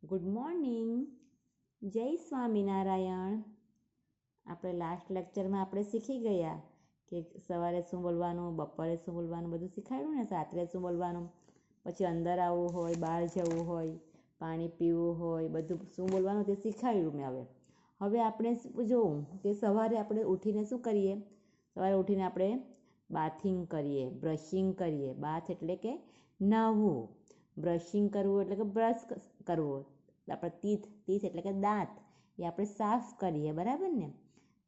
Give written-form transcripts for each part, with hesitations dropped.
Good morning, જય સ્વામિનારાયણ. આપણે last લેક્ચરમાં આપણે શીખી ગયા કે સવારે શું બોલવાનું, બપોરે શું બોલવાનું, બધું શીખાડ્યું ને. રાત્રે શું બોલવાનું, પછી અંદર આવવું હોય, બહાર જવું હોય, પાણી પીવું હોય, બધું શું બોલવાનું તે શીખાડ્યું મેં. હવે આપણે જોવું કે સવારે આપણે ઉઠીને શું કરીએ. સવારે ઉઠીને આપણે બાથિંગ કરીએ, બ્રશિંગ કરીએ. બાથ એટલે કે નાહવું, બ્રશિંગ કરવું એટલે કે બ્રશ કરવો. આપણે તીથ એટલે કે દાંત એ આપણે સાફ કરીએ, બરાબર ને.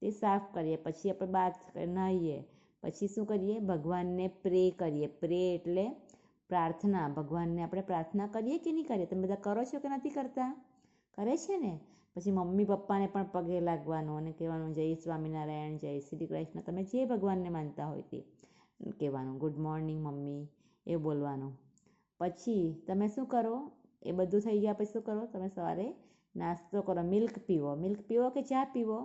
તે સાફ કરીએ પછી આપણે બાથ નાહીએ. પછી શું કરીએ, ભગવાનને પ્રે કરીએ. પ્રે એટલે પ્રાર્થના. ભગવાનને આપણે પ્રાર્થના કરીએ કે નહીં કરીએ? તમે બધા કરો છો કે નથી કરતા? કરે છે ને. પછી મમ્મી પપ્પાને પણ પગે લાગવાનું અને કહેવાનું જય સ્વામિનારાયણ, જય શ્રી કૃષ્ણ. તમે જે ભગવાનને માનતા હોય તે કહેવાનું. ગુડ મોર્નિંગ મમ્મી એ બોલવાનું. પછી તમે શું કરો, એ બધું થઈ ગયા પછી શું કરો, તમે સવારે નાસ્તો કરો. મિલ્ક પીવો. મિલ્ક પીવો કે ચા પીવો?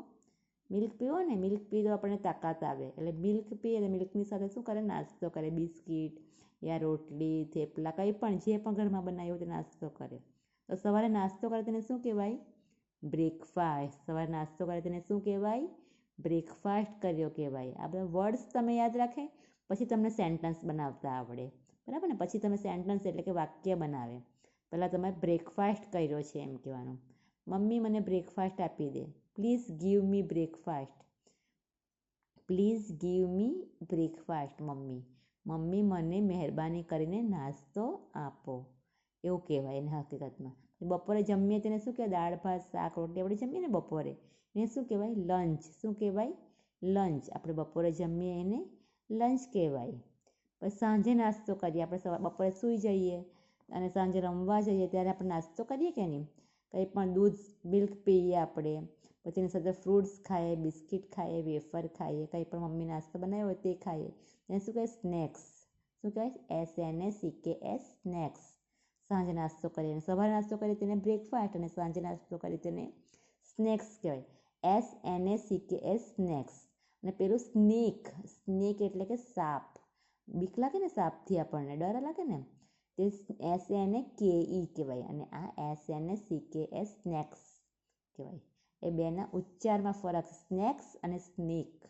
મિલ્ક પીવો ને. મિલ્ક પીવો તો આપણને તાકાત આવે. એટલે મિલ્ક પીએ એટલે મિલ્કની સાથે શું કરે, નાસ્તો કરે. બિસ્કિટ યા રોટલી, થેપલા, કંઈ પણ જે પણ ઘરમાં બનાવ્યું હોય તે નાસ્તો કરે. તો સવારે નાસ્તો કરે તેને શું કહેવાય? બ્રેકફાસ્ટ. સવારે નાસ્તો કરે તેને શું કહેવાય? બ્રેકફાસ્ટ કર્યો કહેવાય. આ બધા વર્ડ્સ તમે યાદ રાખે પછી તમને સેન્ટન્સ બનાવતા આવડે, બરાબર ને. પછી તમે સેન્ટન્સ એટલે કે વાક્ય બનાવે. પહેલાં તમે બ્રેકફાસ્ટ કર્યો છે એમ કહેવાનું. મમ્મી મને બ્રેકફાસ્ટ આપી દે. Please give me breakfast. Please give me breakfast. મમ્મી મમ્મી મને મહેરબાની કરીને નાસ્તો આપો, એવું કહેવાય એને હકીકતમાં. બપોરે જમીએ તેને શું કહેવાય? દાળ ભાત શાક રોટલી આપણે જમીએ ને બપોરે, એને શું કહેવાય? લંચ. શું કહેવાય? લંચ. આપણે બપોરે જમીએ એને લંચ કહેવાય. પછી સાંજે નાસ્તો કરીએ. આપણે બપોરે સૂઈ જઈએ અને સાંજે રમવા જઈએ ત્યારે આપણે નાસ્તો કરીએ કે નહીં? કંઈ પણ દૂધ મિલ્ક પીએ આપણે. પછી એની સાથે ફ્રૂટ્સ ખાઈએ, બિસ્કિટ ખાઈએ, વેફર ખાઈએ, કંઈ પણ મમ્મી નાસ્તો બનાવ્યો હોય તે ખાઈએ. એને શું કહેવાય? સ્નેક્સ. શું કહેવાય? SNACKS, snacks. સાંજે નાસ્તો કરીએ અને સવારે નાસ્તો કરીએ તેને બ્રેકફાસ્ટ અને સાંજે નાસ્તો કરીએ તેને સ્નેક્સ કહેવાય. SNACKS, snacks. અને પેલું સ્નેક. સ્નેક એટલે કે સાપ. બીક લાગે ને સાપથી, આપણને ડર લાગે ને, તે SNAKE કહેવાય. અને આ SNACKS, સ્નેક્સ કહેવાય. એ બેના ઉચ્ચારમાં ફરક. સ્નેક્સ અને સ્નેક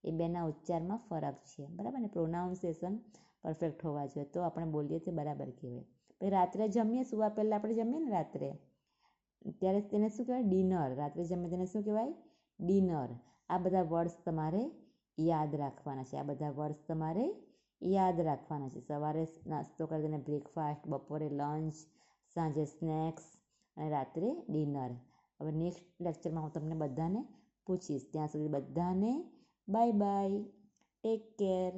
એ બેના ઉચ્ચારમાં ફરક છે, બરાબર ને. પ્રોનાઉન્સિએશન પરફેક્ટ હોવા જોઈએ તો આપણે બોલીએ તે બરાબર કહેવાય. પછી રાત્રે જમીએ, સુવા પહેલાં આપણે જમીએ ને રાત્રે, ત્યારે તેને શું કહેવાય? ડિનર. રાત્રે જમીએ તેને શું કહેવાય? ડિનર. આ બધા વર્ડ્સ તમારે યાદ રાખવાના છે. આ બધા વર્ડ્સ તમારે યાદ રાખવાના છે. સવારે નાસ્તો કરે તેને બ્રેકફાસ્ટ, બપોરે લંચ, સાંજે સ્નેક્સ અને રાત્રે ડિનર. હવે નેક્સ્ટ લેક્ચરમાં હું તમને બધાને પૂછીશ. ત્યાં સુધી બધાને બાય બાય, ટેક કેર.